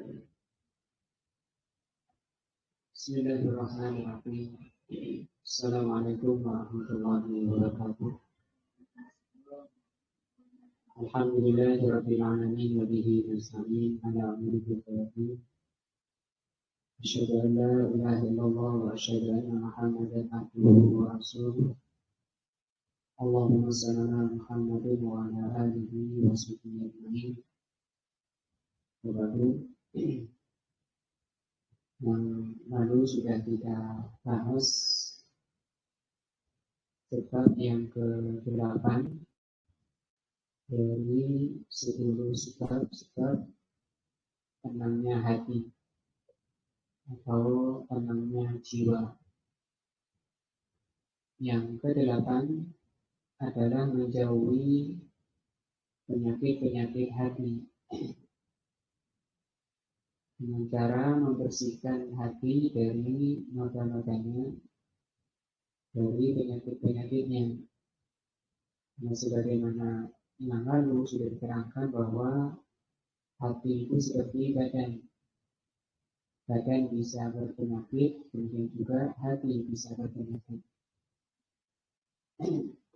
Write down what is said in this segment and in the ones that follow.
Bismillahirrahmanirrahim. Assalamualaikum warahmatullahi wabarakatuh. Alhamdulillahirabbil alamin wa bihi nasta'in ala umuri din. Asyhadu an la ilaha illallah wa asyhadu anna Muhammadan abduhu wa rasuluh. Allahumma shalli ala Muhammadin wa ala alihi wa sahbihi ajma'in. Yang lalu sudah kita bahas sebab yang ke-8 dari 10 sebab tenangnya hati atau tenangnya jiwa. Yang ke-8 adalah menjauhi penyakit-penyakit hati dengan cara membersihkan hati dari noda-nodanya, dari penyakit-penyakitnya. Nah, sebagaimana yang lalu sudah diterangkan bahwa hati itu seperti badan. Badan bisa berpenyakit, kemudian juga hati bisa berpenyakit.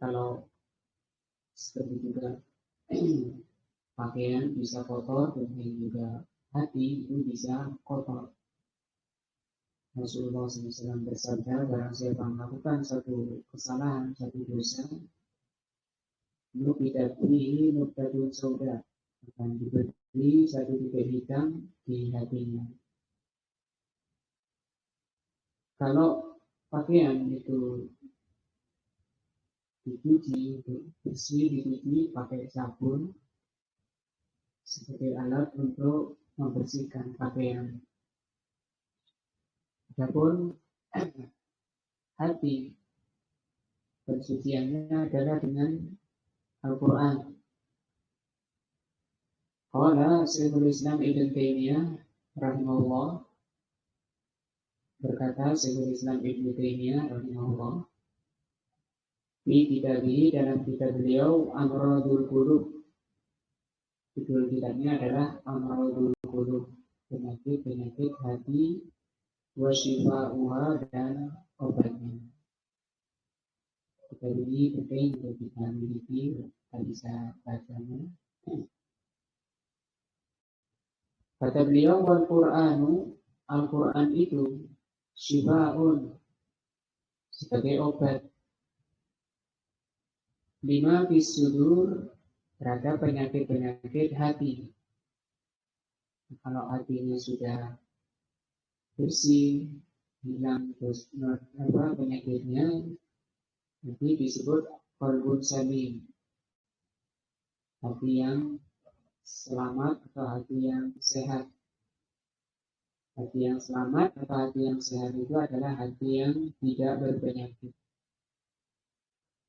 Kalau seperti juga pakaian bisa kotor, kemudian juga hati itu bisa kotor. Rasulullah SAW bersabda, barang siapa melakukan satu kesalahan, satu dosa, nukidat fihi nuktatun sauda, akan diberi satu titik hitam di hatinya. Kalau pakaian itu dicuci, bersih, dicuci pakai sabun sebagai alat untuk membersihkan pakaian. Adapun hati, pensuciannya adalah dengan Al-Quran. Qala Syekhul Islam Ibn Taimiyah rahimahullah, berkata Syekhul Islam Ibn Taimiyah rahimahullah, di kitabih, dalam kitab beliau Amradul Qulub, judul kitabnya adalah Amradul Qulub, penyakit-penyakit hati, wa syifa'uha, dan obatnya. Kitab ini penting untuk kita miliki, kita bisa bacanya. Kata beliau, wal Qur'anu, Al-Quran itu syifa'un, sebagai obat, lima fis sudur, terhadap penyakit-penyakit hati. Kalau hatinya sudah bersih, hilang penyakitnya, nanti disebut qalbun salim, hati yang selamat atau hati yang sehat. Hati yang selamat atau hati yang sehat itu adalah hati yang tidak berpenyakit.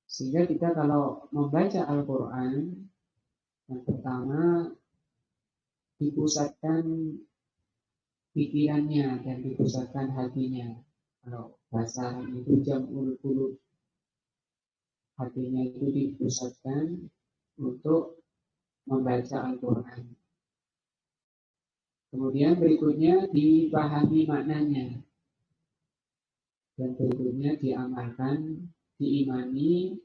Sehingga kita kalau membaca Al-Quran, yang pertama dipusatkan pikirannya dan dipusatkan hatinya. Kalau bahasa itu jam'ul qulub, hatinya itu dipusatkan untuk membaca Al-Quran. Kemudian berikutnya dipahami maknanya, dan berikutnya diamalkan, diimani.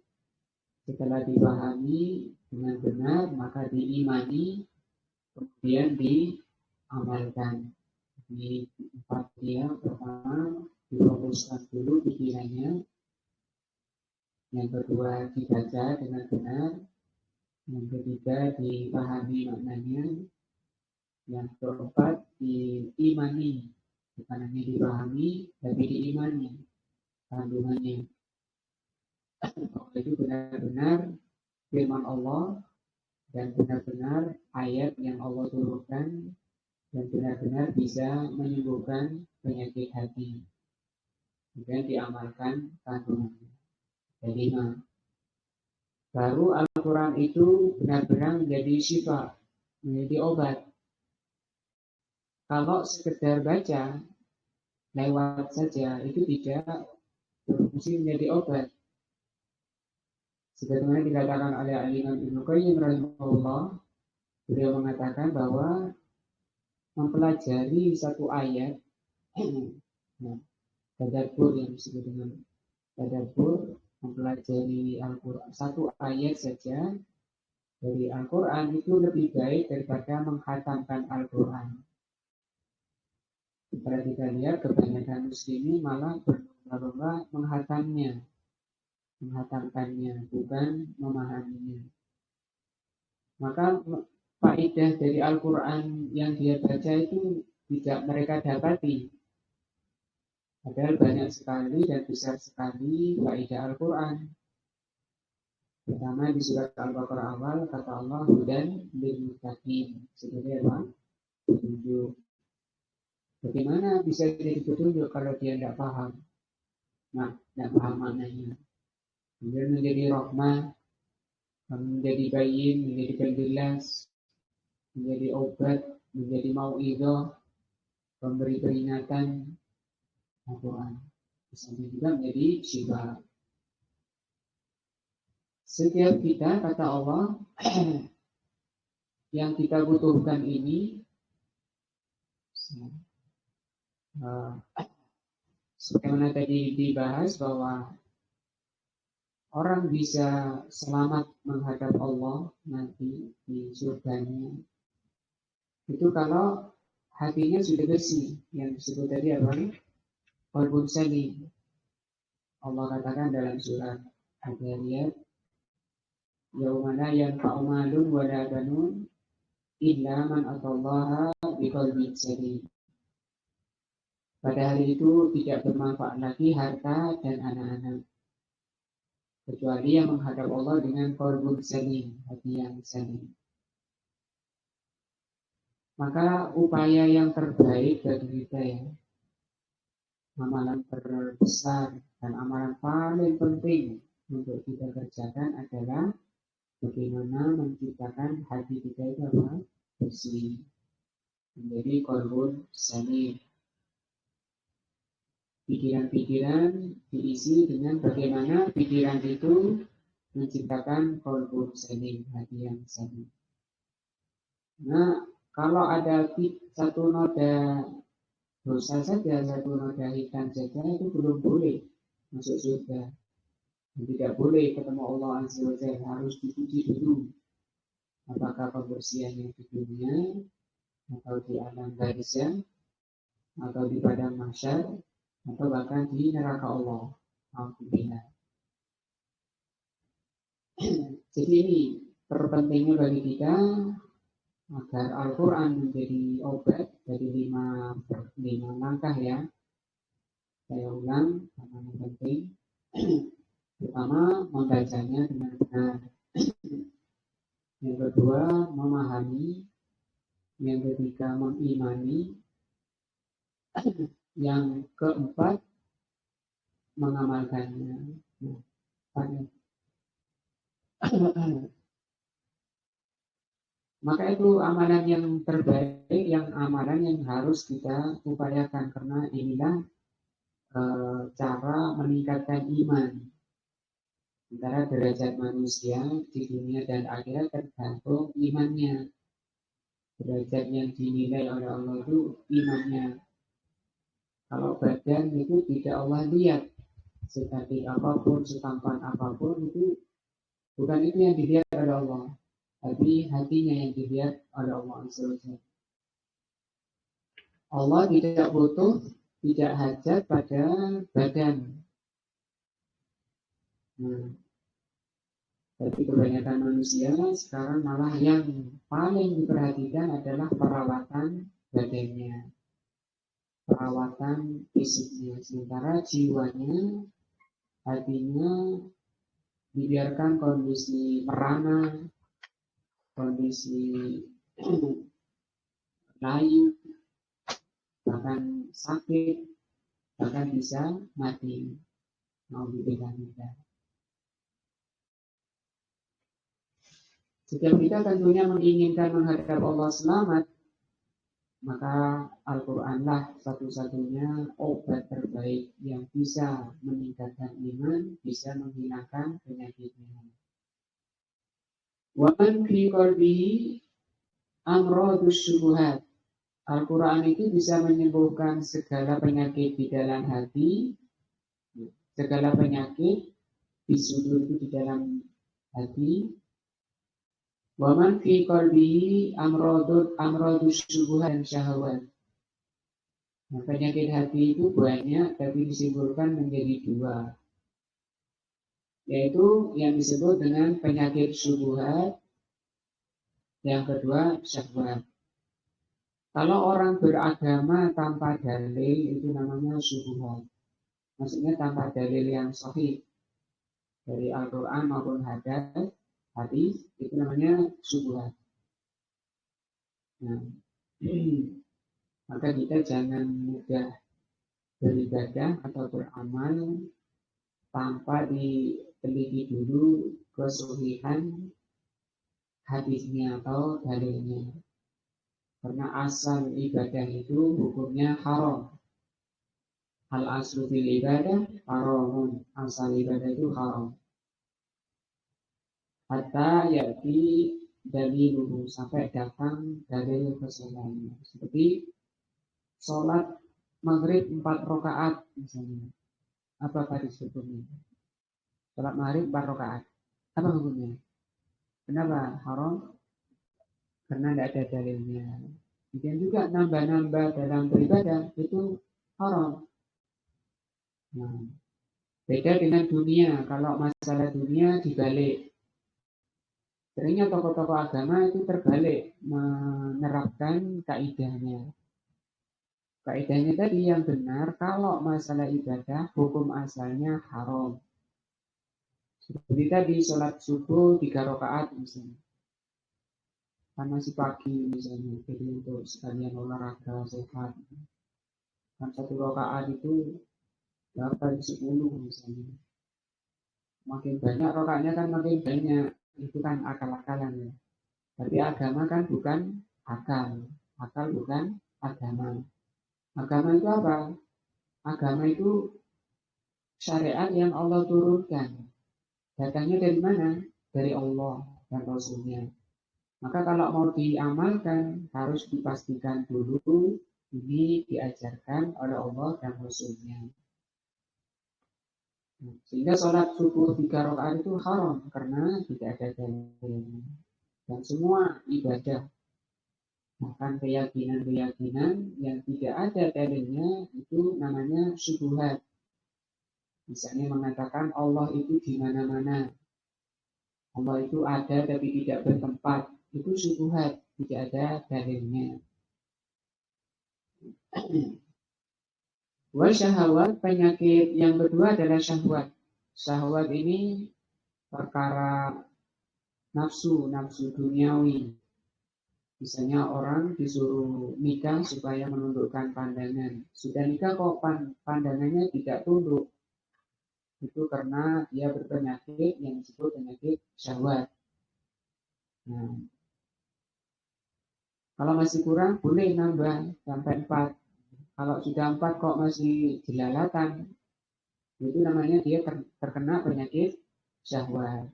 Setelah dipahami dengan benar, maka diimani, kemudian diamalkan. Di empat dia, pertama difokuskan dulu pikirannya, yang kedua dibaca dengan benar, yang ketiga dipahami maknanya, yang keempat diimani, bukan hanya dipahami tapi diimani kandungannya. Itu benar-benar firman Allah dan benar-benar ayat yang Allah turunkan, dan benar-benar bisa menyembuhkan penyakit hati. Kemudian diamalkan kandungannya. Jadi baru Al-Quran itu benar-benar menjadi syifa, menjadi obat. Kalau sekedar baca lewat saja itu tidak berfungsi menjadi obat. Sebagaimana dikatakan oleh Imam Ibnu Qayyim rahimahullah, beliau mengatakan bahwa mempelajari satu ayat, nah, tadabbur yang disebut dengan tadabbur, mempelajari Al-Quran, satu ayat saja dari Al-Quran itu lebih baik daripada menghatamkan Al-Quran. Kalau kita lihat kebanyakan muslimin malah berlomba-lomba menghatamkannya, bukan memahaminya. Maka faedah dari Al-Quran yang dia baca itu tidak mereka dapati. Padahal banyak sekali dan besar sekali faedah Al-Quran. Pertama di surat Al-Baqarah awal kata Allah hudan lil muttaqin. Sebenarnya apa? Petunjuk. Bagaimana bisa jadi petunjuk kalau dia tidak paham? Nah, tidak paham maknanya. Kemudian menjadi rahmah, menjadi bayin, menjadi penjelas, menjadi obat, menjadi mau'idhah, pemberi peringatan Al-Quran. Sampai juga menjadi syifa. Setiap kita, kata Allah, yang kita butuhkan ini, sebagaimana tadi dibahas bahwa orang bisa selamat menghadap Allah nanti di surganya. Itu kalau hatinya sudah bersih, yang disebut tadi apa? Qalbun salim. Allah katakan dalam surat Al-Zariyat, yauma la yanfa'u malun wa la banun illa man atallaha biqalbin salim. Pada hari itu tidak bermanfaat lagi harta dan anak-anak, kecuali yang menghadap Allah dengan qalbun salim, hati yang salim. Maka upaya yang terbaik bagi kita ya, amalan terbesar dan amalan paling penting untuk kita kerjakan adalah bagaimana menciptakan hati kita itu apa? Bersih, menjadi qalbun salim. Pikiran-pikiran diisi dengan bagaimana pikiran itu menciptakan qalbun salim, hati yang salim. Nah, kalau ada satu noda dosa saja, satu noda hitam saja, itu belum boleh masuk surga. Dan tidak boleh ketemu Allah Azza wa Jalla, harus diuji dulu. Apakah pembersihannya di dunia, atau di alam barzah, atau di padang mahsyar, atau bahkan di neraka Allah. Alhamdulillah. Jadi ini terpentingnya bagi kita agar Al-Quran menjadi obat dari lima langkah ya. Saya ulang karena yang penting. Pertama, membacanya dengan benar. Yang kedua, memahami. Yang ketiga, mengimani. Yang keempat, mengamalkannya. Maka itu amalan yang terbaik, yang amalan yang harus kita upayakan, karena inilah cara meningkatkan iman. Sementara derajat manusia di dunia dan akhirat tergantung imannya. Derajat yang dinilai oleh Allah itu imannya. Kalau badan itu tidak Allah lihat, secantik apapun, setampan apapun, itu bukan itu yang dilihat oleh Allah, tapi hatinya yang dilihat oleh Allah Azza wa Jalla. Allah tidak butuh, tidak hajat pada badan. Tapi kebanyakan manusia sekarang malah yang paling diperhatikan adalah perawatan badannya, perawatan fisiknya, sementara jiwanya, hatinya dibiarkan kondisi merana, kondisi layu, bahkan sakit, bahkan bisa mati. Nauzubillah. Setiap kita tentunya menginginkan menghadap Allah selamat, maka Al-Quranlah satu-satunya obat terbaik yang bisa meningkatkan iman, bisa menghilangkan penyakitnya. Wa man fi qalbihi amradus syubhat. Al-Quran itu bisa menyembuhkan segala penyakit di dalam hati, segala penyakit di sudut itu di dalam hati. Waman fi qalbihi amradus syubhat dan syahwat. Nah, penyakit hati itu banyak, tapi disimpulkan menjadi dua, yaitu yang disebut dengan penyakit syubhat, yang kedua syahwat. Kalau orang beragama tanpa dalil itu namanya syubhat. Maksudnya tanpa dalil yang sahih dari Al-Quran maupun hadis itu namanya syubhat. Nah, maka kita jangan mudah beribadah atau beramal tanpa diteliti dulu kesuhihan hadisnya atau dalilnya. Karena asal ibadah itu hukumnya haram. Al aslu fil ibadah haramun. Asal ibadah itu haram. Hatta yati daliluhu, sampai datang dalil kesalahannya. Seperti sholat maghrib 4 rakaat misalnya. Apa hadis hukumnya? Sholat maghrib 4 rakaat. Apa hukumnya? Kenapa haram? Karena tidak ada dalilnya. Kemudian juga nambah-nambah dalam beribadah itu haram. Nah, beda dengan dunia. Kalau masalah dunia dibalik. Seringnya tokoh-tokoh agama itu terbalik menerapkan kaidahnya. Kaidahnya tadi yang benar, kalau masalah ibadah hukum asalnya haram. Seperti tadi sholat subuh 3 rakaat misalnya. Kan masih pagi misalnya, jadi untuk sekalian olahraga sehat. Kan 1 rakaat itu berapa? 10 misalnya. Makin banyak rakaatnya kan makin banyak. Itu kan akal-akalan ya. Tapi agama kan bukan akal. Akal bukan agama. Agama itu apa? Agama itu syariat yang Allah turunkan. Datangnya dari mana? Dari Allah dan Rasulnya. Maka kalau mau diamalkan harus dipastikan dulu ini diajarkan oleh Allah dan Rasulnya. Sehingga sholat subuh 3 rakaat itu haram karena tidak ada dalilnya. Dan semua ibadah, bahkan keyakinan-keyakinan yang tidak ada dalilnya itu namanya syubhat. Misalnya mengatakan Allah itu di mana-mana, Allah itu ada tapi tidak bertempat, itu syubhat, tidak ada dalilnya. Wa syahwat, penyakit yang kedua adalah syahwat. Syahwat ini perkara nafsu duniawi. Misalnya orang disuruh nikah supaya menundukkan pandangan. Sudah nikah kok pandangannya tidak tunduk. Itu karena dia berpenyakit yang disebut penyakit syahwat. Nah, kalau masih kurang boleh nambah sampai 4. Kalau sudah 4 kok masih jelalatan, itu namanya dia terkena penyakit syahwat.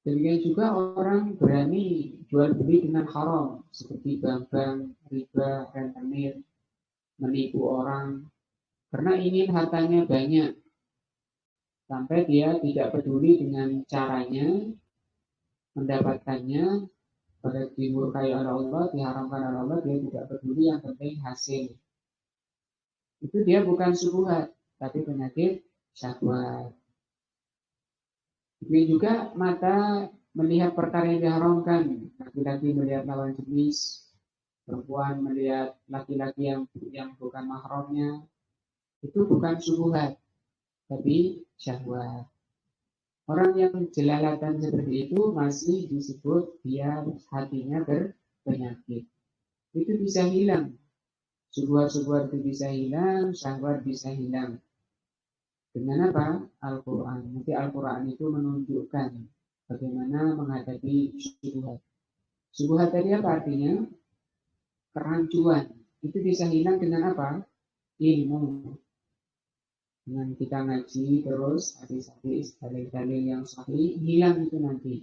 Demikian juga orang berani jual beli dengan haram, seperti bank, riba, rentenir, menipu orang, karena ingin hartanya banyak, sampai dia tidak peduli dengan caranya mendapatkannya. Pada dimurkai oleh Allah, diharamkan oleh Allah, dia tidak peduli, yang penting hasil. Itu dia bukan syubhat, tapi penyakit syahwat. Ini juga mata melihat perkara yang diharamkan. Laki-laki melihat lawan jenis, perempuan melihat laki-laki yang bukan mahramnya. Itu bukan syubhat, tapi syahwat. Orang yang jelalatan seperti itu masih disebut dia hatinya berpenyakit. Itu bisa hilang. Syubhat-syubhat itu bisa hilang, syahwat bisa hilang. Dengan apa? Al-Quran. Nanti Al-Quran itu menunjukkan bagaimana menghadapi syubhat. Syubhat tadi apa artinya? Kerancuan. Itu bisa hilang dengan apa? Ilmu. Dengan kita ngaji terus hadis-hadis, dalil-dalil yang sahih, hilang itu nanti.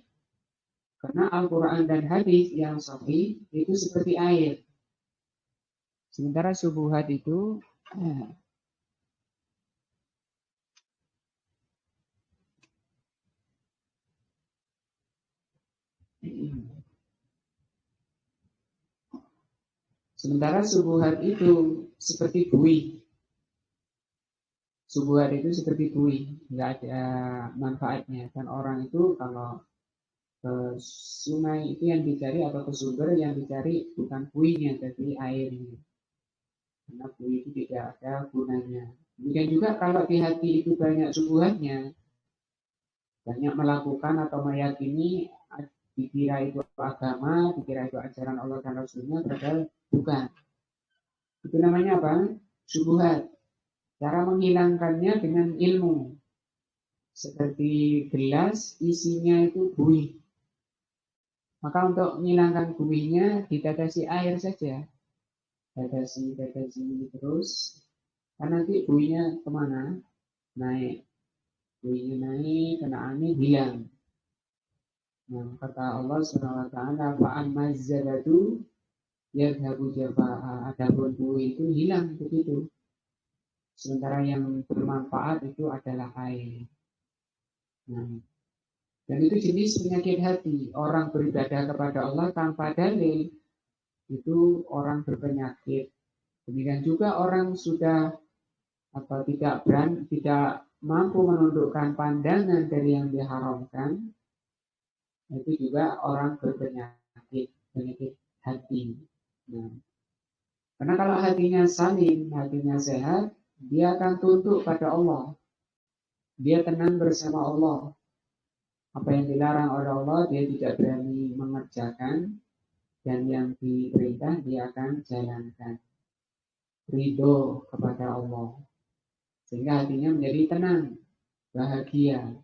Karena Al-Quran dan hadis yang sahih itu seperti air. Sementara syubhat itu seperti buih. Syubhat itu seperti buih, nggak ada manfaatnya. Dan orang itu kalau ke sungai itu yang dicari atau ke sumber yang dicari bukan buihnya, tapi airnya. Karena buih itu tidak ada gunanya. Demikian juga kalau di hati itu banyak syubhatnya, banyak melakukan atau meyakini dikira itu agama, dikira itu ajaran Allah dan Rasulnya, padahal bukan. Itu namanya apa? Syubhat. Cara menghilangkannya dengan ilmu. Seperti gelas isinya itu buih. Maka untuk menghilangkan buihnya ditetesi air saja. Tetesi terus. Kan nanti buihnya kemana? Naik. Buihnya naik, kena angin, hilang. Nah, kata Allah SWT, fa'amma zalatu yadhabu jafa'a. Adapun buih itu hilang begitu. Sementara yang bermanfaat itu adalah air. Nah, dan itu jenis penyakit hati. Orang beribadah kepada Allah tanpa dalil, itu orang berpenyakit. Demikian juga orang sudah tidak mampu menundukkan pandangan dari yang diharamkan, itu juga orang berpenyakit, penyakit hati. Nah, karena kalau hatinya salim, hatinya sehat, dia akan tunduk pada Allah. Dia tenang bersama Allah. Apa yang dilarang oleh Allah, dia tidak berani mengerjakan. Dan yang diperintah, dia akan jalankan. Ridho kepada Allah. Sehingga hatinya menjadi tenang, bahagia.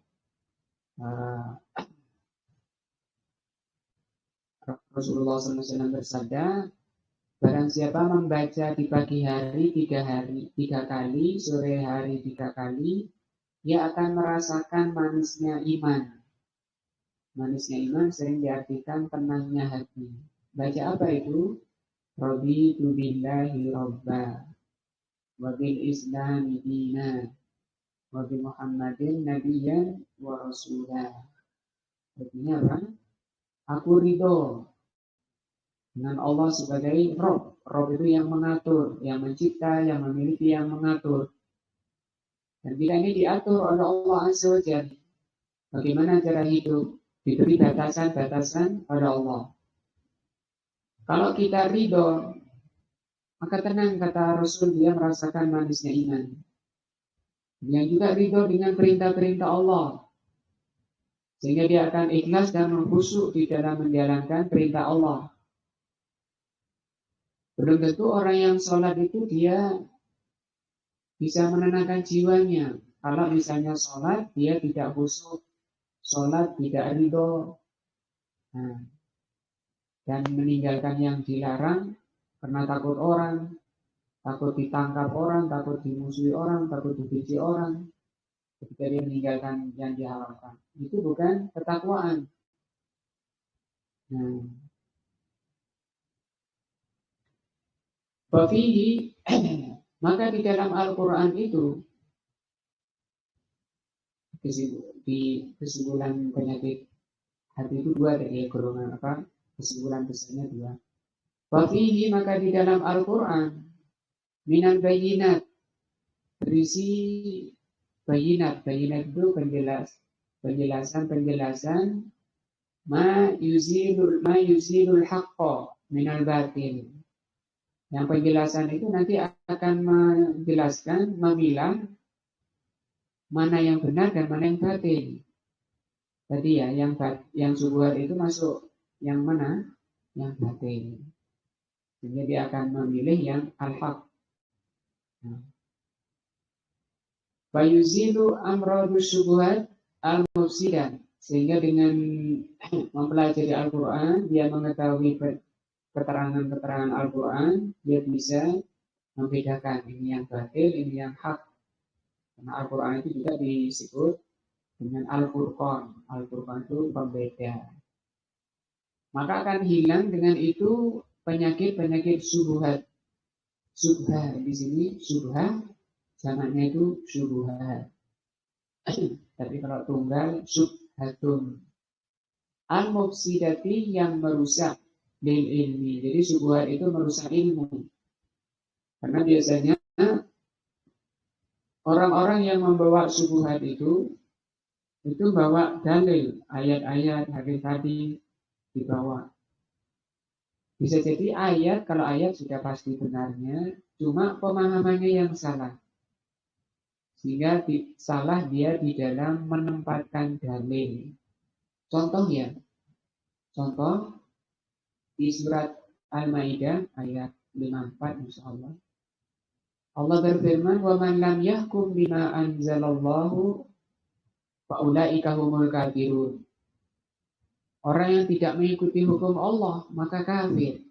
Rasulullah SAW bersabda, barang siapa membaca di pagi hari 3 kali, sore hari 3 kali, dia akan merasakan manisnya iman. Manisnya iman sering diartikan tenangnya hati. Baca apa itu? Raditu billahi rabba wa bil islami dina wa bi Muhammadin nabiyyan wa rasulah. Artinya apa? Aku ridho dengan Allah sebagai Rob. Rob itu yang mengatur, yang mencipta, yang memiliki, yang mengatur. Dan kita ini diatur oleh Allah Azza wa Jalla. Bagaimana cara hidup? Diberi batasan-batasan oleh Allah. Kalau kita ridho, maka tenang, kata Rasul, dia merasakan manisnya iman. Yang juga ridho dengan perintah-perintah Allah. Sehingga dia akan ikhlas dan khusyuk di dalam menjalankan perintah Allah. Belum tentu orang yang sholat itu dia bisa menenangkan jiwanya. Kalau misalnya sholat, dia tidak khusyuk. Sholat tidak ridho. Nah, dan meninggalkan yang dilarang karena takut orang, takut ditangkap orang, takut dimusuhi orang, takut dibenci orang. Ketika dia meninggalkan yang diharamkan, itu bukan ketakwaan. Nah, Bafihi, maka di dalam Al-Quran itu di kesimpulan penyakit hati itu dua, dari golongan apa? Kesimpulan besarnya dua. Bafihi, maka di dalam Al-Quran minal bayinat, berisi bayinat itu penjelasan ma yuzilul haqqo minal batil. Yang penjelasan itu nanti akan menjelaskan, memilah mana yang benar dan mana yang batil. Tadi ya, yang syubhat itu masuk yang mana? Yang batil. Sehingga dia akan memilih yang al-haq. Bayuzilu amradu syubhat al-mufsidan. Sehingga dengan mempelajari Al-Quran, dia mengetahui keterangan-keterangan Al-Quran, dia bisa membedakan ini yang batil, ini yang hak. Karena Al-Quran itu juga disebut dengan Al-Furqan. Al-Furqan itu pembeda. Maka akan hilang dengan itu penyakit-penyakit syubhat. Subha di sini subha jamaknya itu syubhat. Tapi kalau tunggal subhatun. Al-mufsidati yang merusak lil ilmi. Jadi syubhat itu merusak ilmu. Karena biasanya orang-orang yang membawa syubhat itu bawa dalil, ayat-ayat, hadis-hadis dibawa. Bisa jadi ayat, kalau ayat sudah pasti benarnya, cuma pemahamannya yang salah. Sehingga salah dia di dalam menempatkan dalil. Contoh ya, contoh di surat Al-Maidah ayat 54 insyaallah. Allah berfirman, "Wa man lam yahkum bima anzalallahu fa ulaika humul kafirun." Orang yang tidak mengikuti hukum Allah maka kafir.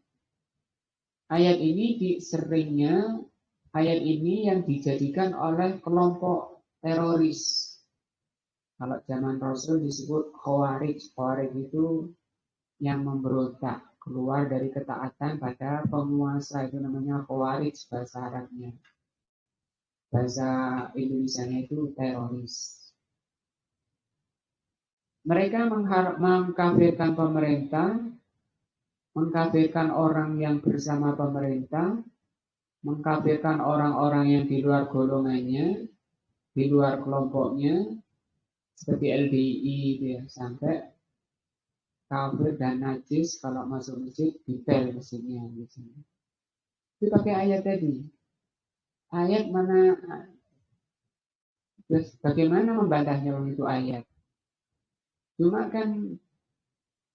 Ayat ini ayat ini yang dijadikan oleh kelompok teroris. Kalau zaman Rasul disebut Khawarij. Khawarij itu yang memberontak, keluar dari ketaatan pada penguasa, itu namanya Khawarij bahasa Arabnya. Bahasa Indonesianya itu teroris. Mereka mengkafirkan pemerintah, mengkafirkan orang yang bersama pemerintah, mengkafirkan orang-orang yang di luar golongannya, di luar kelompoknya, seperti LDI ya, sampai kafir dan najis kalau masuk masjid detail mesinnya gitu. Itu pakai ayat tadi. Ayat mana? Terus bagaimana membantahnya itu ayat? Cuma kan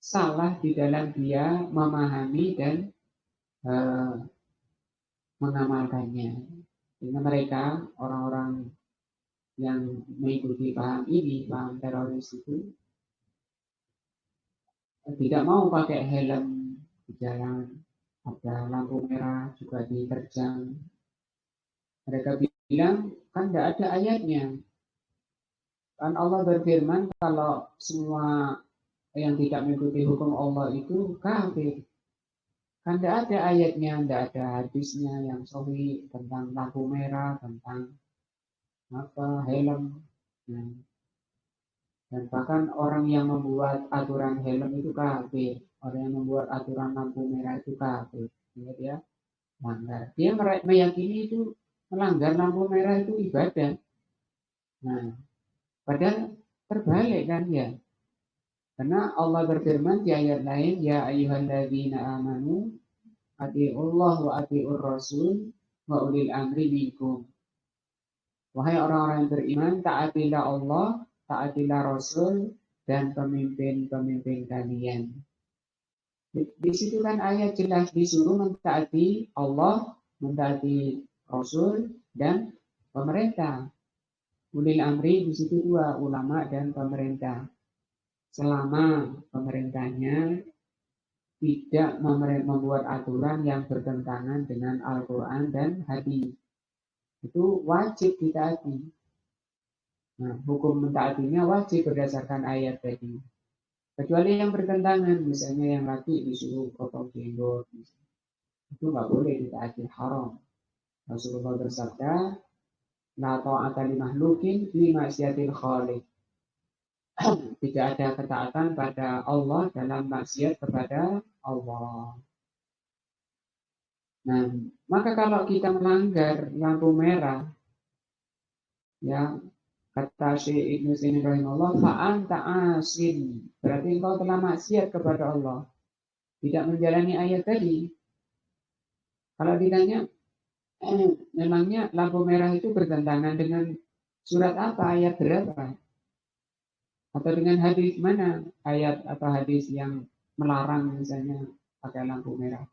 salah di dalam dia memahami dan mengamalkannya. Sehingga mereka orang-orang yang mengikuti paham ini, paham teroris itu tidak mau pakai helm di jalan, ada lampu merah juga diterjang. Mereka bilang kan tidak ada ayatnya. Kan Allah berfirman kalau semua yang tidak mengikuti hukum Allah itu kafir. Kan tidak ada ayatnya, tidak ada hadisnya yang sahih tentang lampu merah, tentang helm. Nah, dan bahkan orang yang membuat aturan helm itu kafir. Orang yang membuat aturan lampu merah itu kafir. Ingat ya, melanggar. Dia meyakini itu melanggar lampu merah itu ibadah. Nah, padahal terbalik kan ya. Karena Allah berfirman di ayat lain, ya ayyuhalladzina amanu atiiullah wa atiiur rasul wa ulil amri minkum. Wahai orang-orang yang beriman, taatilah Allah, taatilah Rasul dan pemimpin-pemimpin kalian. Di situ kan ayat jelas disuruh mentaati Allah, mentaati Rasul dan pemerintah. Ulil amri di situ dua, ulama dan pemerintah. Selama pemerintahnya tidak membuat aturan yang bertentangan dengan Al-Quran dan hadis, itu wajib ditaati. Nah, hukum mentaatinya wajib berdasarkan ayat tadi. Kecuali yang bertentangan, misalnya yang laki disuruh potong jenggot, itu nggak boleh ditaati, haram. Rasulullah bersabda, la ta'ata li makhlukin fi maksiatil khaliq. Tidak ada ketaatan pada Allah dalam maksiat kepada Allah. Nah, maka kalau kita melanggar lampu merah, ya kata Syekh Ibnu Utsaimin rahimahullah, fa'anta asin. Berarti engkau telah maksiat kepada Allah. Tidak menjalani ayat tadi. Kalau ditanya, memangnya lampu merah itu bertentangan dengan surat apa, ayat berapa? Atau dengan hadis mana ayat atau hadis yang melarang misalnya pakai lampu merah?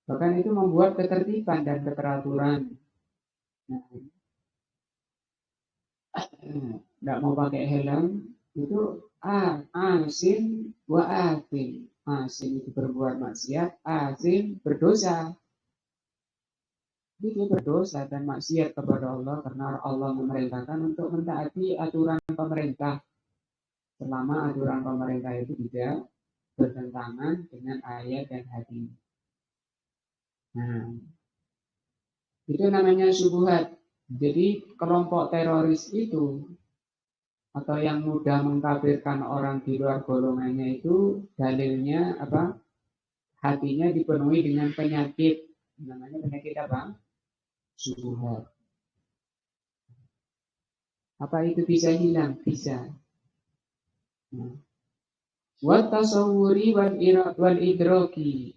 Bahkan itu membuat ketertiban dan keteraturan. Nah, nggak mau pakai helm itu asin wa atin. Asin itu berbuat maksiat, asin berdosa. Jadi dia berdosa dan maksiat kepada Allah karena Allah memerintahkan untuk mentaati aturan pemerintah. Selama aturan pemerintah itu tidak bertentangan dengan ayat dan hadis. Nah, Itu namanya syubhat. Jadi kelompok teroris itu atau yang mudah mengkafirkan orang di luar golongannya itu dalilnya apa? Hatinya dipenuhi dengan penyakit. Namanya penyakit apa? Syubhat. Apa itu bisa hilang? Bisa. Wa tasawwuri wal idraki.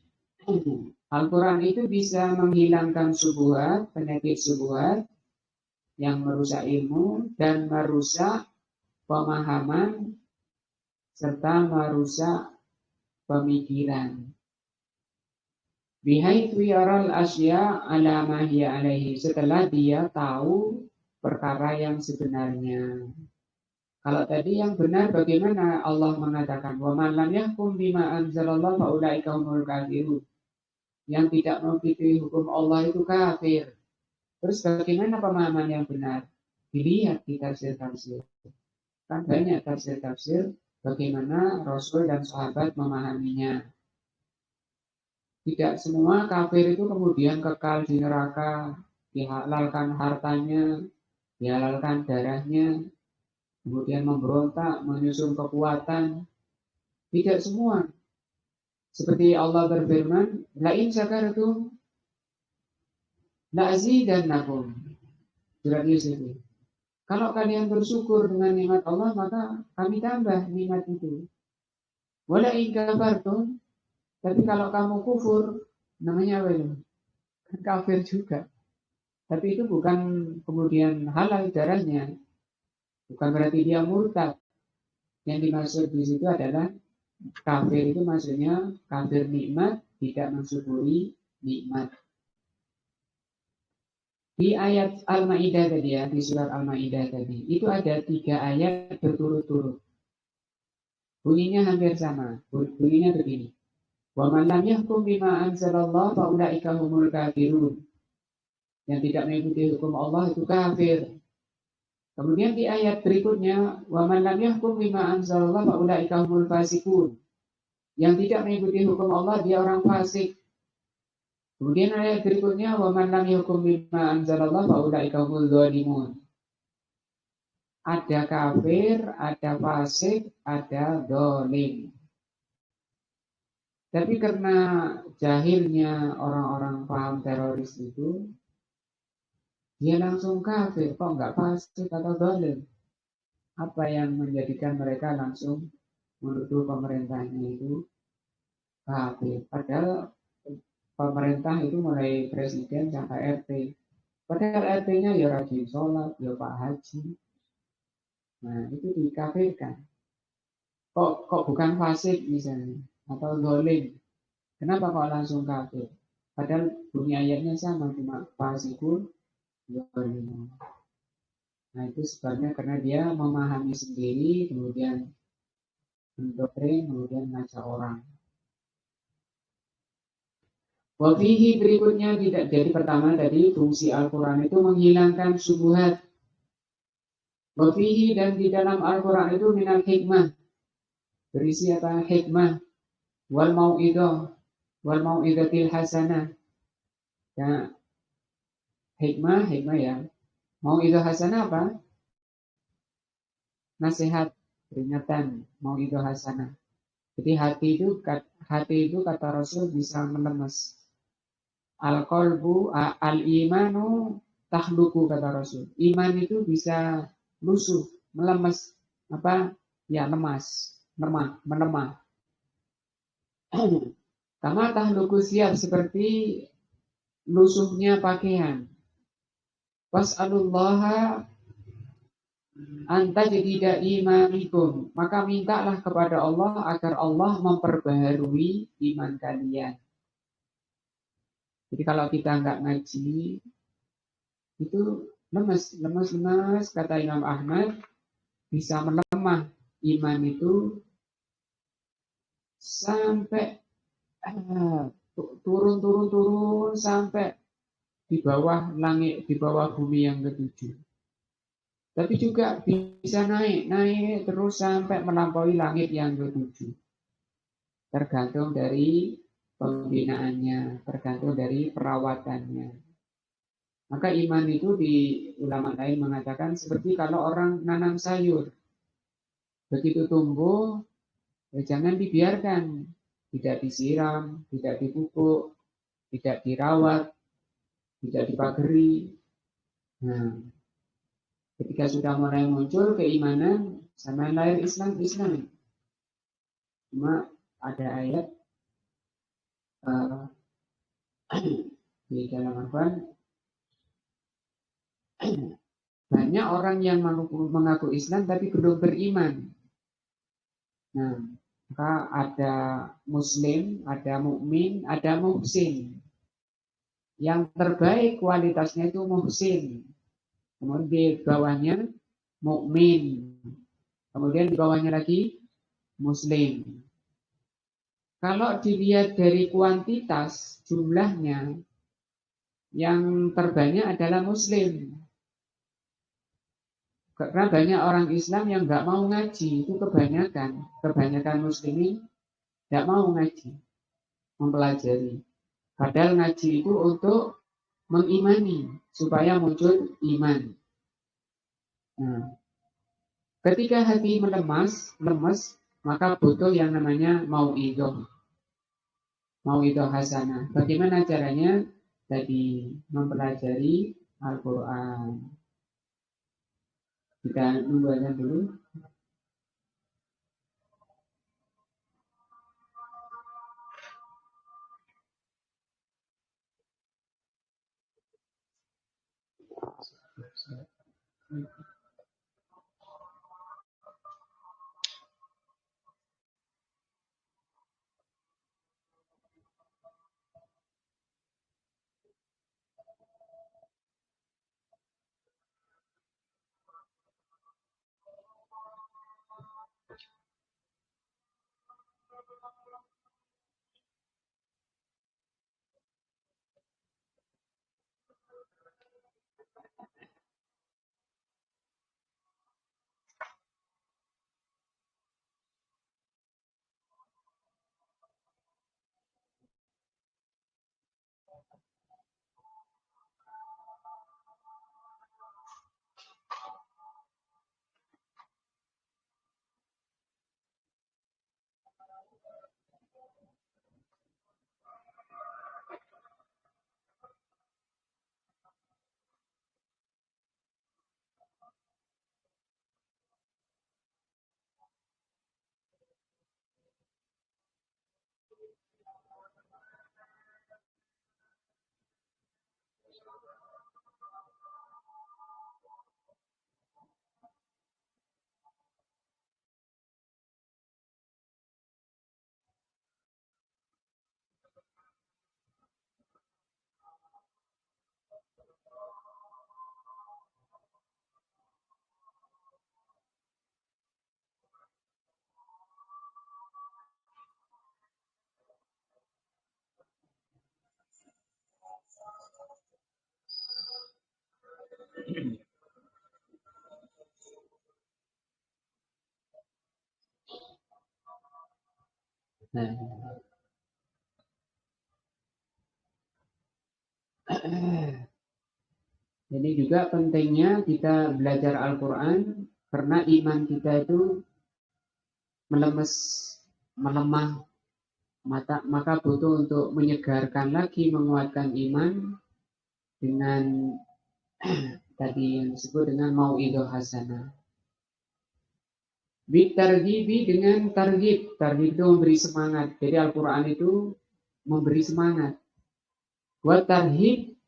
Al-Quran itu bisa menghilangkan syubhat, penyakit syubhat yang merusak ilmu dan merusak pemahaman serta merusak pemikiran. Bihaitsu yaral asya ala ma hiya alaihi, setelah dia tahu perkara yang sebenarnya. Kalau tadi yang benar bagaimana Allah mengatakan wa man lam yahkum bima anzalallahu fa ulaika humul kafirun. Yang tidak mengikuti hukum Allah itu kafir. Terus bagaimana pemahaman yang benar? Dilihat di tafsir-tafsir. Kan banyak tafsir-tafsir bagaimana Rasul dan sahabat memahaminya. Tidak semua kafir itu kemudian kekal di neraka, dihalalkan hartanya, dihalalkan darahnya, kemudian memberontak, menyusun kekuatan. Tidak semua. Seperti Allah berfirman, la in syakartum la azidannakum. Surat Yusuf. Kalau kalian bersyukur dengan nikmat Allah, maka kami tambah nikmat itu. Wala in kafartum, tapi kalau kamu kufur, namanya apa itu? Kan kafir juga. Tapi itu bukan kemudian halal darahnya. Bukan berarti dia murtad. Yang dimaksud di situ adalah kafir itu maksudnya kafir nikmat, tidak mensyukuri nikmat. Di ayat Al-Maidah tadi ya, di surat Al-Maidah tadi, itu ada 3 ayat berturut-turut. Bunyinya hampir sama. Bunyinya begini. Wa man lam yahkum bima anzalallahu fa ulaika humul kafirun. Yang tidak mengikuti hukum Allah itu kafir. Kemudian di ayat berikutnya, wa man lam yahkum bima anzalallahu fa ulaika humul fasiqun. Yang tidak mengikuti hukum Allah dia orang fasik. Kemudian ayat berikutnya, wa man lam yahkum bima anzalallahu fa ulaika humul dzalimun. Ada kafir, ada fasik, ada zalim. Tapi karena jahilnya orang-orang paham teroris itu, dia langsung kafir, kok nggak fasik atau zalim? Apa yang menjadikan mereka langsung menuduh pemerintahnya itu kafir? Padahal pemerintah itu mulai presiden sampai RT. Padahal RT-nya ya rajin sholat, ya Pak Haji. Nah, itu dikafirkan. Kok bukan fasik misalnya, atau zalim? Kenapa kok langsung kafir? Padahal bunyi ayatnya sama, cuma fasikun, zalim. Nah, itu sebabnya karena dia memahami sendiri, kemudian mendoktrin, kemudian ngajak orang. Wafihi berikutnya tidak. Jadi pertama tadi fungsi Al-Quran itu menghilangkan syubhat. Wafihi dan di dalam Al-Quran itu minal hikmah. Berisi apa? Hikmah. Wal mau'idatil hasanah. Ya, hikmah ya. Mau'idah hasanah apa? Nasihat, peringatan, mau'idah hasanah. Jadi hati itu kata Rasul bisa melemes. Al-qalbu al-imanu tahluku kata Rasul. Iman itu bisa lusuh, melemes, apa? Ya, lemas, melemah. Kama tahluku siap seperti lusuhnya pakaian. Was'alullaha anta jadida imanikum. Maka mintalah kepada Allah agar Allah memperbaharui iman kalian. Jadi kalau kita nggak ngaji, itu lemas, kata Imam Ahmad, bisa melemah iman itu sampai turun sampai di bawah langit, di bawah bumi yang ketujuh. Tapi juga bisa naik terus sampai melampaui langit yang ketujuh. Tergantung dari pembinaannya, tergantung dari perawatannya. Maka iman itu di ulama lain mengatakan seperti kalau orang nanam sayur. Begitu tumbuh, ya jangan dibiarkan. Tidak disiram, tidak dipupuk, tidak dirawat, tidak dipagari. Nah, ketika sudah mulai muncul keimanan, sama lahir Islam. Cuma ada ayat di dalam Al-Quran, banyak orang yang mengaku Islam tapi belum beriman. Nah, maka ada Muslim, ada mukmin, ada muhsin. Yang terbaik kualitasnya itu muhsin. Kemudian di bawahnya mukmin. Kemudian di bawahnya lagi Muslim. Kalau dilihat dari kuantitas jumlahnya, yang terbanyak adalah Muslim. Karena banyak orang Islam yang nggak mau ngaji, itu kebanyakan Muslimin nggak mau ngaji, mempelajari. Padahal ngaji itu untuk mengimani supaya muncul iman. Nah, ketika hati lemes, maka butuh yang namanya mauidhah hasanah. Bagaimana caranya? Tadi mempelajari Al-Quran. Kita nunggu aja dulu. Nah, jadi juga pentingnya kita belajar Al-Quran karena iman kita itu melemes, melemah, maka butuh untuk menyegarkan lagi, menguatkan iman dengan tadi yang disebut dengan mauidhah hasanah. Bitarghibi dengan targhib. Targhib itu memberi semangat. Jadi Al-Quran itu memberi semangat. Buat tarhib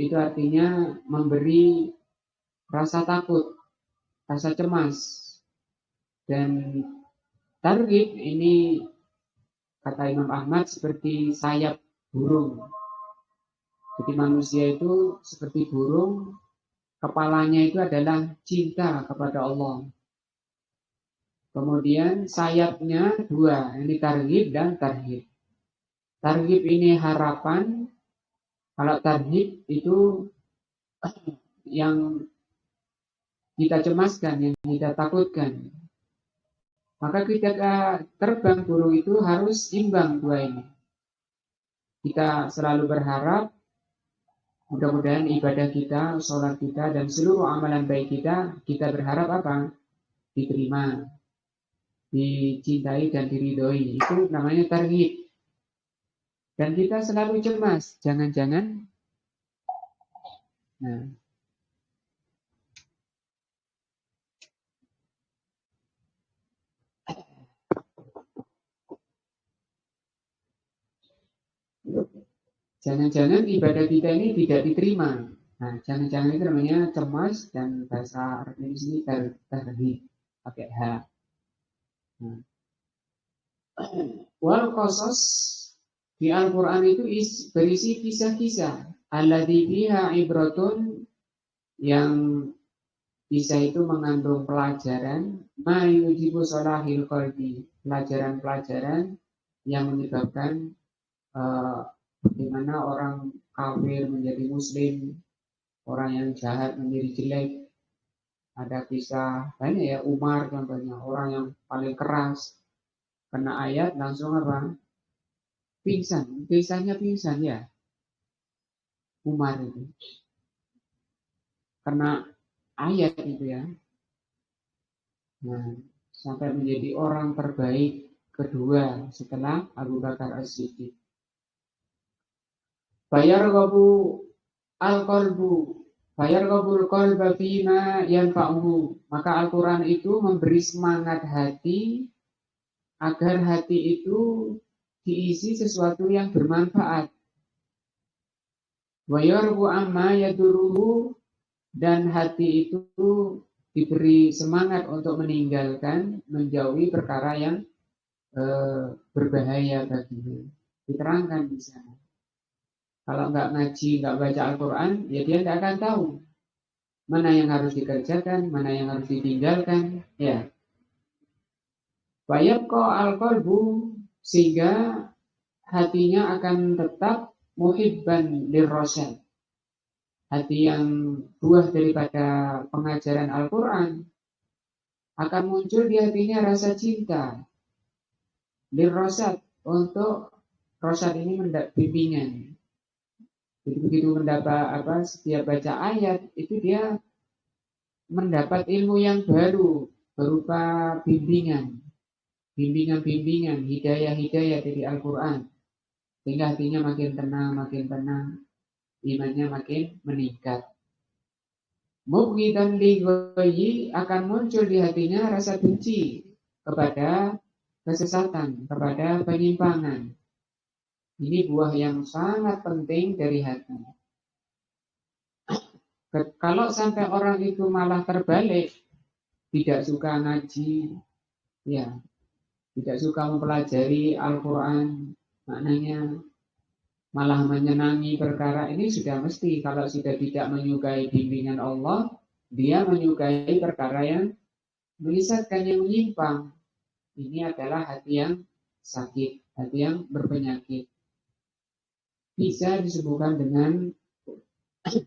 itu artinya memberi rasa takut, rasa cemas. Dan targhib ini kata Imam Ahmad seperti sayap burung. Jadi manusia itu seperti burung, kepalanya itu adalah cinta kepada Allah. Kemudian sayapnya dua, ini targhib dan tarhib. Targhib ini harapan, kalau tarhib itu yang kita cemaskan, yang kita takutkan. Maka ketika terbang burung itu harus imbang dua ini. Kita selalu berharap, Mudah-mudahan ibadah kita, sholat kita, dan seluruh amalan baik kita berharap apa? Diterima, dicintai, dan diridhoi. Itu namanya targhib. Dan kita selalu cemas, jangan-jangan, nah, jangan-jangan ibadah kita ini tidak diterima. Nah, jangan-jangan itu namanya cemas dan bahasa Arabnya di sini targhib, pakai H. Nah, wal qasas di Al-Quran itu berisi kisah-kisah. Alladzi fiha ibratun, yang kisah itu mengandung pelajaran, ma yujibu sholahil qalbi, pelajaran-pelajaran yang menyebabkan bagaimana orang kafir menjadi muslim, orang yang jahat menjadi jelek. Ada kisah banyak ya, Umar contohnya, orang yang paling keras, kena ayat langsung apa? Pingsan, kisahnya pingsan ya, Umar itu. Kena ayat itu ya. Nah, sampai menjadi orang terbaik kedua setelah Abu Bakar As-Siddiq. Bayar qabu al-qalbu, bayar qabul qalba fima yanfa'uhu. Maka Al-Quran itu memberi semangat hati agar hati itu diisi sesuatu yang bermanfaat. Wa yarbu amma yaduruhu, dan hati itu diberi semangat untuk meninggalkan, menjauhi perkara yang berbahaya baginya. Diterangkan di sana. Kalau nggak ngaji, nggak baca Al-Quran, ya dia nggak akan tahu mana yang harus dikerjakan, mana yang harus ditinggalkan. Ya, fayabqa al-qalbu, sehingga hatinya akan tetap muhibban lirrasyad. Hati yang buah daripada pengajaran Al-Quran akan muncul di hatinya rasa cinta lirrasyad, untuk rasyad ini bimbingan. Jadi begitu mendapat setiap baca ayat itu dia mendapat ilmu yang baru berupa bimbingan, hidayah dari Al-Quran, sehingga hatinya makin tenang, imannya makin meningkat. Mubghidan li ghayyi, akan muncul di hatinya rasa benci kepada kesesatan, kepada penyimpangan. Ini buah yang sangat penting dari hati. Kalau sampai orang itu malah terbalik, tidak suka ngaji, ya, tidak suka mempelajari Al-Quran, maknanya malah menyenangi perkara ini, sudah mesti kalau sudah tidak menyukai bimbingan Allah, dia menyukai perkara yang menyesatkan, yang menyimpang. Ini adalah hati yang sakit, hati yang berpenyakit. Bisa disembuhkan dengan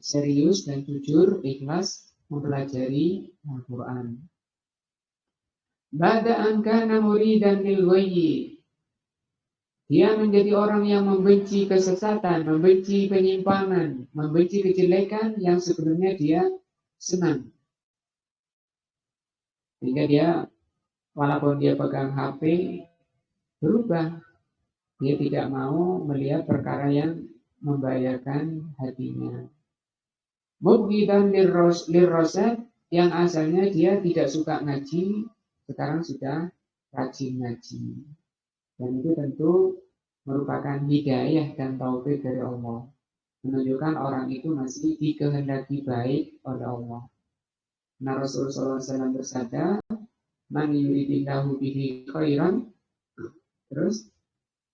serius dan jujur, ikhlas mempelajari Al-Quran. Bada'an kana muridan lil ghayyi, dia menjadi orang yang membenci kesesatan, membenci penyimpangan, membenci kejelekan yang sebelumnya dia senang. Sehingga dia, walaupun dia pegang HP, berubah. Dia tidak mau melihat perkara yang membahayakan hatinya. Mubghidan lirrasyad, yang asalnya dia tidak suka ngaji, sekarang sudah rajin ngaji. Dan itu tentu merupakan hidayah dan taufik dari Allah, menunjukkan orang itu masih dikehendaki baik oleh Allah. Nah, Rasulullah SAW bersabda, man yuridillahu bihi khairan, terus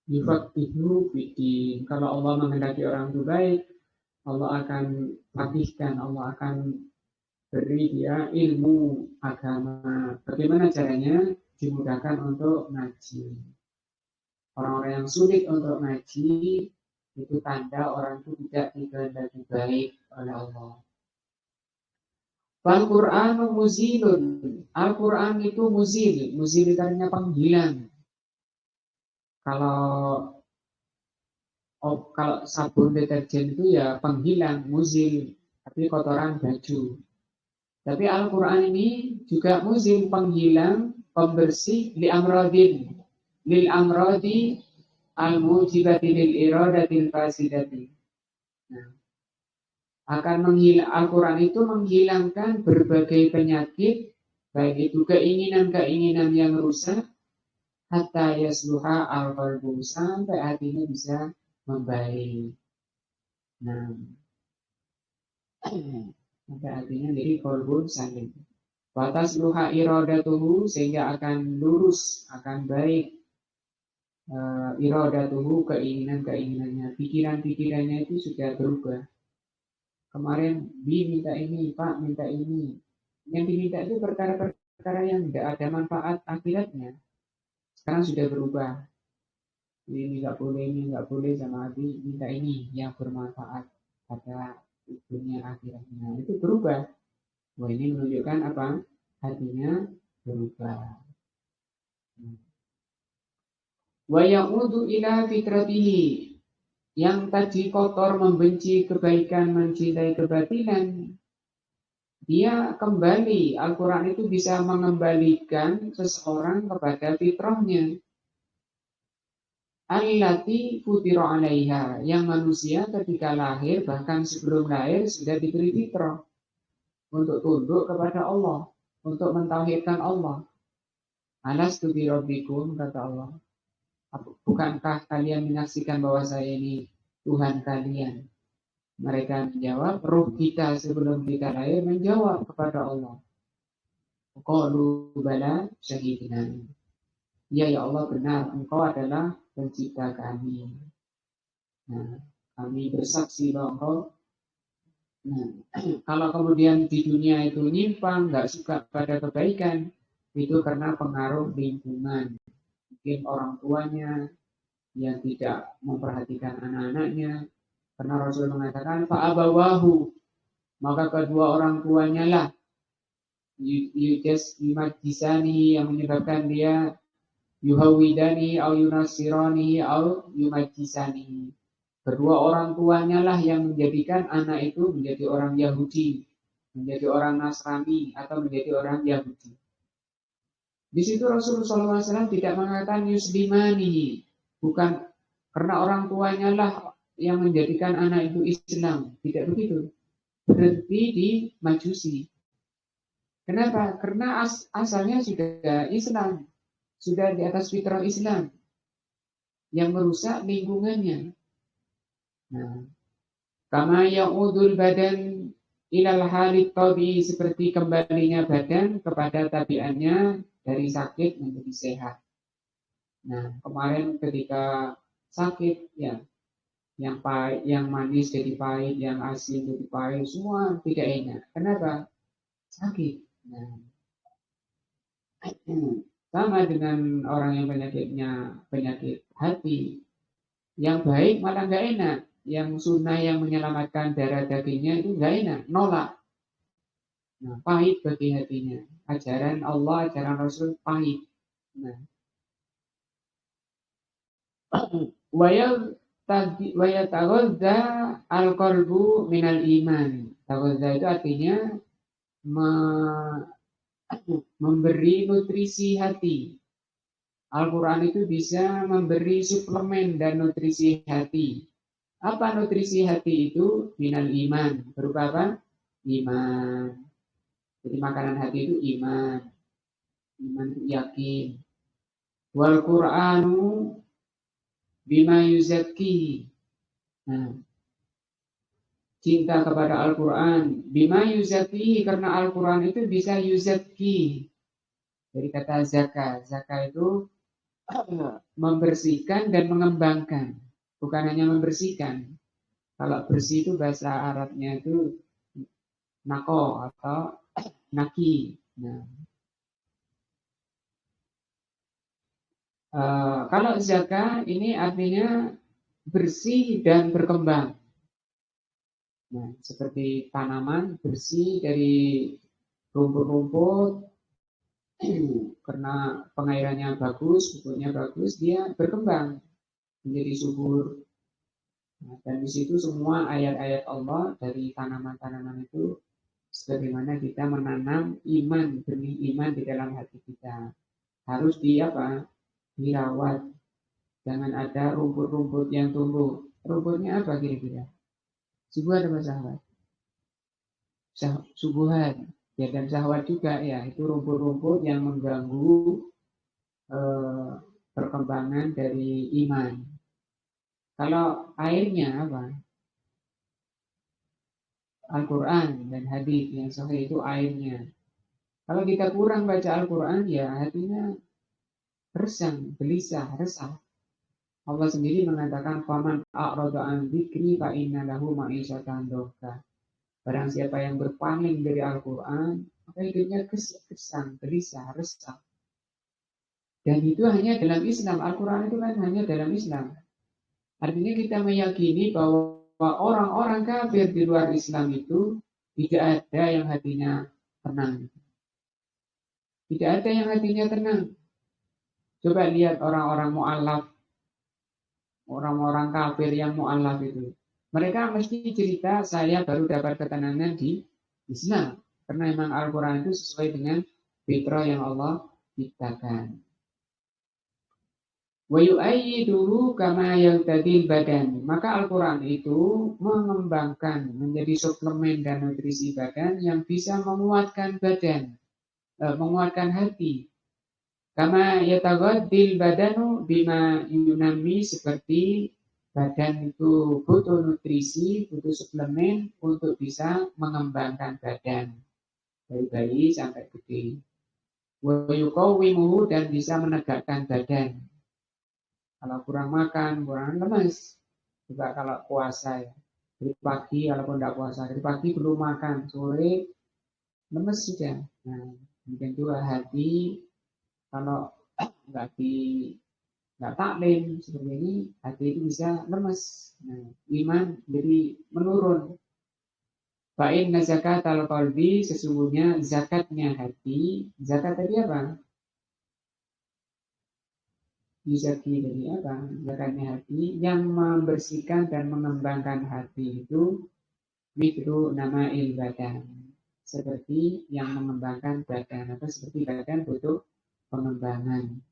yufaqihu fiddin. Kalau Allah menghendaki orang itu baik, Allah akan fakihkan, Allah akan beri dia ilmu agama. Bagaimana caranya? Dimudahkan untuk ngaji. Orang-orang yang sulit untuk ngaji, itu tanda orang itu tidak dikehendaki baik oleh Allah. Al-Qur'anu muzilun, Al-Quran itu muzil itu artinya penghilang. Kalau kalau sabun deterjen itu ya penghilang, muzil, tapi kotoran baju. Tapi Al-Quran ini juga muzil, penghilang, pembersih, lil amrodi al-mujibati lil iradatil fasidati. Nah, Al-Quran itu menghilangkan berbagai penyakit, baik itu keinginan-keinginan yang rusak, hatta yasluha al-qalbu, sampai hatinya bisa membaik. Nah, sampai hatinya jadi qalbun salim. Batas luha iradatuhu, sehingga akan lurus, akan baik iradatuhu, keinginan-keinginannya, pikiran-pikirannya itu sudah berubah. Kemarin Bi minta ini, Pak minta ini. Yang diminta itu perkara-perkara yang tidak ada manfaat akhiratnya. Sekarang sudah berubah. Ini nggak boleh sama Abi minta ini yang bermanfaat pada dunia akhiratnya. Itu berubah. Wah, ini menunjukkan apa? Hatinya berubah. Wa ya'udu ila fitratihi, yang tadi kotor, membenci kebaikan, mencintai kebatilan, dia kembali. Al-Quran itu bisa mengembalikan seseorang kepada fitrahnya. Allati futira 'alaiha, yang manusia ketika lahir, bahkan sebelum lahir sudah diberi fitrah untuk tunduk kepada Allah, untuk mentauhidkan Allah. Alastu bi rabbikum, kata Allah. Bukankah kalian menyaksikan bahwa saya ini Tuhan kalian? Mereka menjawab, ruh kita sebelum kita lahir menjawab kepada Allah. Qalu bala syahidina. Ya Allah, benar, engkau adalah pencipta kami. Nah, kami bersaksi bahwa engkau. Nah, kalau kemudian di dunia itu nyimpang, nggak suka pada kebaikan, itu karena pengaruh lingkungan. Mungkin orang tuanya yang tidak memperhatikan anak-anaknya, karena Rasul mengatakan fa'abawahu, maka kedua orang tuanya lah yumajisani, yang menyebabkan dia yuhawidani au yunasirani au yumajisani. Kedua orang tuanya lah yang menjadikan anak itu menjadi orang Yahudi, menjadi orang Nasrani, atau menjadi orang Yahudi. Di situ Rasulullah SAW tidak mengatakan yuslimani, bukan karena orang tuanya lah yang menjadikan anak itu Islam. Tidak begitu. Berhenti di Majusi. Kenapa? Karena asalnya sudah Islam. Sudah di atas fitrah Islam. Yang merusak lingkungannya. Nah, kama ya'udul badan ilal halit tabi, seperti kembalinya badan kepada tabiatnya dari sakit menjadi sehat. Nah, kemarin ketika sakit, ya, yang pahit, yang manis jadi pahit, yang asin jadi pahit, semua tidak enak. Kenapa? Sakit. Nah, sama dengan orang yang penyakitnya penyakit hati, yang baik malah nggak enak, yang sunnah yang menyelamatkan darah dagingnya itu nggak enak, nolak. Nah, pahit bagi hatinya. Ajaran Allah, ajaran Rasul pahit. Nah, waya taghadza al-qalbu minal iman. Taghadza itu artinya memberi nutrisi hati. Al-Quran itu bisa memberi suplemen dan nutrisi hati. Apa nutrisi hati itu? Minal iman. Berupa apa? Iman. Jadi makanan hati itu iman. Iman itu yakin. Wal Qur'anu bima yuzakki. Nah, cinta kepada Al-Quran. Bima yuzakki, karena Al-Quran itu bisa yuzakki. Dari kata zaka. Zaka itu membersihkan dan mengembangkan. Bukan hanya membersihkan. Kalau bersih itu bahasa Arabnya itu nako atau naki. Nah, kalau zaka ini artinya bersih dan berkembang. Nah, seperti tanaman bersih dari rumput-rumput, karena pengairannya bagus, pupuknya bagus, dia berkembang menjadi subur. Nah, dan di situ semua ayat-ayat Allah dari tanaman-tanaman itu sebagaimana kita menanam iman demi iman di dalam hati kita. Harus dirawat. Jangan ada rumput-rumput yang tumbuh. Rumputnya apa kira-kira? Subuhat apa syahwat? Subuhat. Ya, dan syahwat juga ya. Itu rumput-rumput yang mengganggu eh, perkembangan dari iman. Kalau airnya apa? Al-Quran dan hadis yang sahih itu airnya. Kalau kita kurang baca Al-Quran, ya hatinya resah, gelisah, resah. Allah sendiri mengatakan, "Faman a'rada an dzikri fa inna lahu ma'isyatan dhanka." Barang siapa yang berpaling dari Al-Quran, maka hidupnya gesang, gelisah, resah. Dan itu hanya dalam Islam. Al-Quran itu kan hanya dalam Islam. Artinya kita meyakini bahwa orang-orang kafir di luar Islam itu tidak ada yang hatinya tenang. Tidak ada yang hatinya tenang. Coba lihat orang-orang mu'alaf, orang-orang kafir yang mu'alaf itu. Mereka mesti cerita, saya baru dapat ketenangan di Islam. Karena memang Al-Quran itu sesuai dengan fitrah yang Allah ciptakan. Wa yu'ayyiduhu kama yaqtadil badan. Maka Al-Quran itu mengembangkan menjadi suplemen dan nutrisi badan yang bisa menguatkan badan, menguatkan hati. Kama yataghaddil badanu bima yunami, seperti badan itu butuh nutrisi, butuh suplemen untuk bisa mengembangkan badan dari bayi sampai gede. Wa yuqawwimuhu, dan bisa menegakkan badan. Kalau kurang makan, kurang lemes. Juga kalau puasa ya. Dari pagi, walaupun tidak puasa, dari pagi belum makan, sore lemes sudah. Nah, mungkin juga hati kalau nggak di nggak taklim seperti ini, hati itu bisa lemes. Nah, iman jadi menurun. Fa'in zakat al-qalbi, sesungguhnya zakatnya hati. Zakat tadi apa? Yuzaki dari apa? Zakatnya hati yang membersihkan dan mengembangkan hati itu mikro nama badan, seperti yang mengembangkan badan, atau seperti badan butuh pengembangan.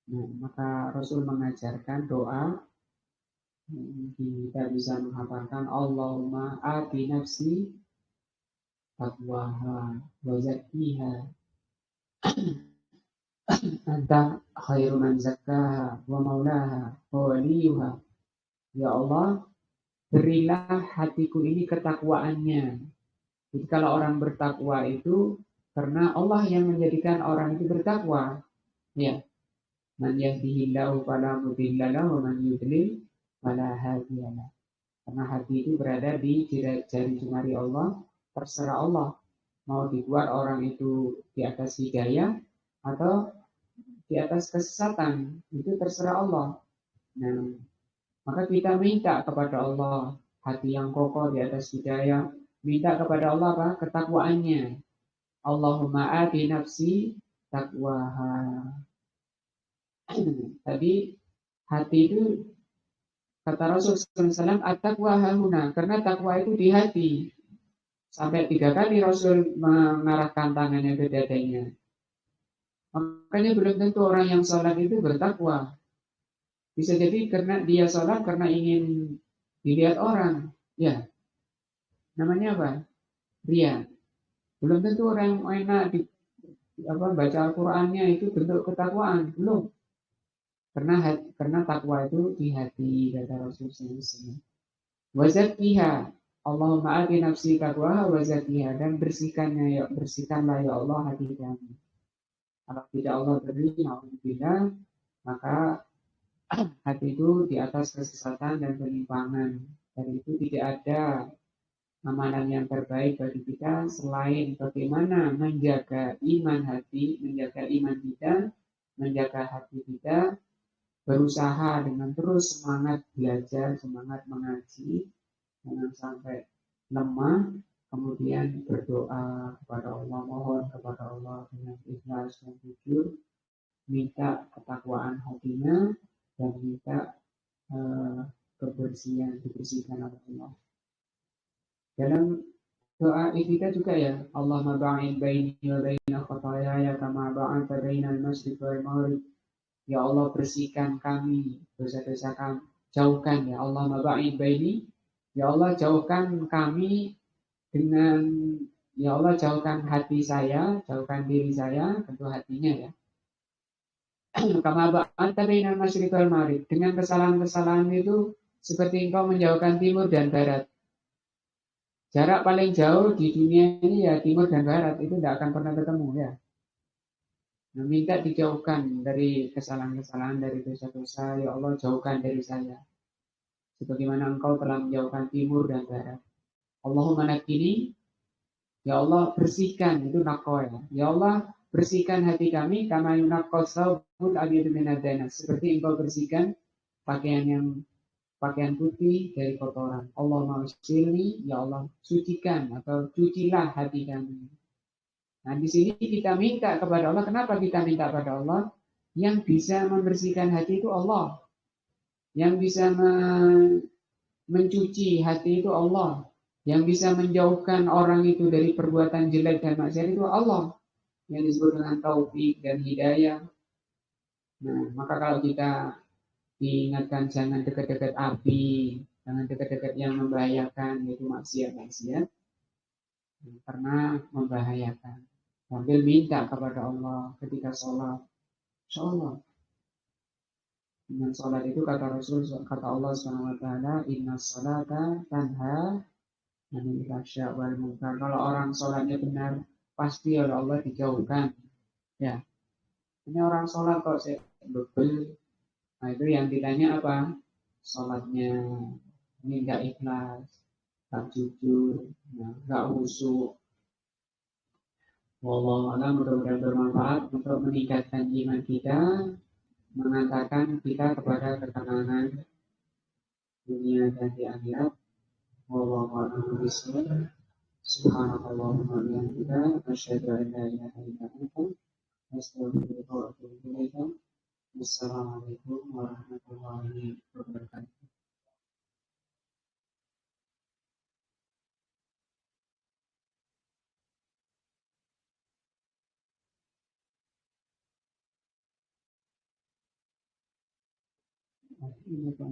Nah, maka Rasul mengajarkan doa. Kita bisa menghafalkan Allahumma ati nafsi taqwaha wa zakkiha anta khairu man zakkaha wa maulaha wa waliyuha. Ya Allah, berilah hatiku ini ketakwaannya. Jadi kalau orang bertakwa itu karena Allah yang menjadikan orang itu bertakwa. Ya, man yahdihillahu fala mudilla lahu wa man yudlil fala hadiyalah. Karena hati itu berada di jari jemari Allah, terserah Allah mau dibuat orang itu di atas hidayah atau di atas kesesatan, itu terserah Allah. Nah, maka kita minta kepada Allah hati yang kokoh di atas hidayah, minta kepada Allah apa? Ketakwaannya. Allahumma ati nafsi taqwaha. Tadi hati itu kata Rasul SAW, at-taqwa hahuna, karena takwa itu di hati. Sampai 3 kali Rasul mengarahkan tangannya ke dadanya. Makanya belum tentu orang yang sholat itu bertakwa. Bisa jadi karena dia sholat karena ingin dilihat orang. Ya, namanya apa? Ria. Belum tentu orang yang enak baca Al-Qur'annya itu bentuk ketakwaan. Belum. Karena takwa itu di hati, kata Rasulullah SAW. Wa zakkiha. Allahumma ati nafsi taqwaha wa zakkiha, dan bersihkanlah ya Allah hati kami. Kalau tidak Allah beri, alhamdulillah, maka hati itu di atas kesesatan dan penyimpangan. Dan itu tidak ada amalan yang terbaik bagi kita selain bagaimana menjaga iman hati, menjaga iman kita, menjaga hati kita, berusaha dengan terus semangat belajar, semangat mengaji, jangan sampai lemah, kemudian berdoa kepada Allah, mohon kepada Allah dengan ikhlas dan jujur, minta ketakwaan hatinya, dan minta kebersihan, dibersihkan oleh Allah. Dalam doa kita juga ya, Allahumma ba'id baini wa baina khotoyaya kama ba'adta bainal masyriq wal maghrib. Ya Allah, bersihkan kami dosa-dosa kami, jauhkan ya Allah, maba'id baini, ya Allah jauhkan kami dengan, ya Allah jauhkan hati saya, jauhkan diri saya, tentu hatinya ya. Kama ba'adta bainal masyriq wal maghrib, dengan kesalahan-kesalahan itu seperti engkau menjauhkan timur dan barat. Jarak paling jauh di dunia ini ya timur dan barat, itu tidak akan pernah ketemu ya. Nah, minta dijauhkan dari kesalahan-kesalahan, dari dosa-dosa, ya Allah jauhkan dari saya. Sebagaimana engkau telah menjauhkan timur dan barat. Allahumma nakini, ya Allah bersihkan, itu naqwa ya. Ya Allah bersihkan hati kami, kama yunaqqas thawbul abyadu minad danas. Seperti engkau bersihkan pakaian putih dari kotoran. Allahumma ighsilni, ya Allah sucikan atau cucilah hati kami. Nah, di sini kita minta kepada Allah. Kenapa kita minta kepada Allah? Yang bisa membersihkan hati itu Allah. Yang bisa mencuci hati itu Allah. Yang bisa menjauhkan orang itu dari perbuatan jelek dan maksiat itu Allah. Yang disebut dengan taufik dan hidayah. Nah, maka kalau kita diingatkan jangan dekat-dekat api, jangan dekat-dekat yang membahayakan, yaitu maksiat-maksiat, karena membahayakan. Sambil minta kepada Allah ketika sholat. Insya Allah. Dengan sholat itu kata Rasul, kata Allah SWT, inna sholata tanha anil fahsya wal munkar. Kalau orang sholatnya benar, pasti oleh Allah dijauhkan. Ya. Ini orang sholat kok saya bebel. Nah itu yang ditanya apa? Sholatnya ini enggak ikhlas, enggak jujur, enggak khusyuk. Wallahu a'lam, mudah-mudahan bermanfaat untuk meningkatkan iman kita, mengantarkan kita kepada ketenangan dunia dan di akhirat. Wallahu a'lam bishawab. Subhanallahumma wa bihamdika, asyhadu an la ilaha illa anta, astaghfiruka wa atubu ilaik. Wassalamualaikum warahmatullahi wabarakatuh. Ini Pak.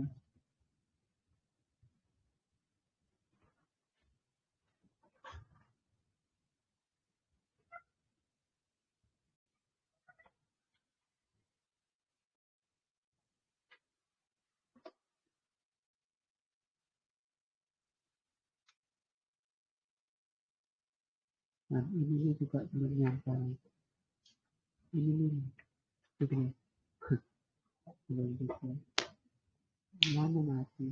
Nah, ini juga belum nyampe. Ini nih, gitu. Belum gitu. Mana mati?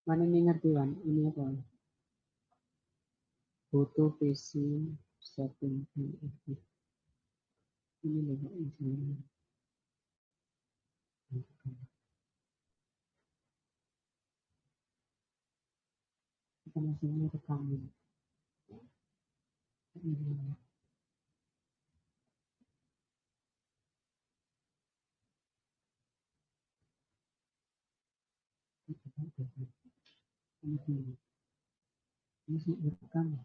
Mana ini ngerti kan? Ini apa? Foto PC setting. Ini loh isinya. Kita masih rekam ini. Masih rekam.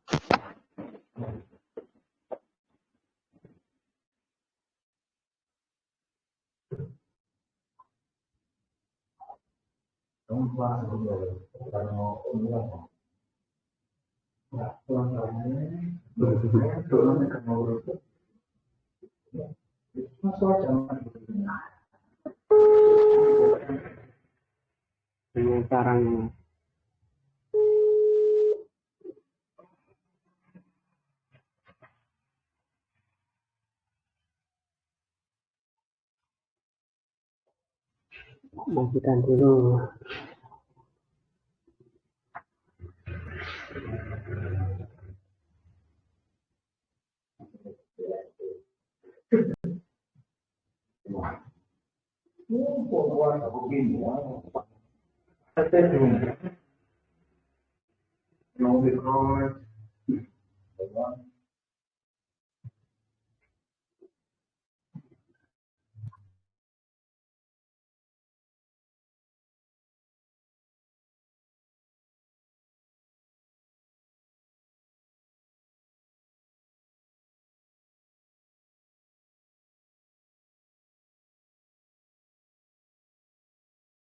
dengan caranya. Matikan dulu.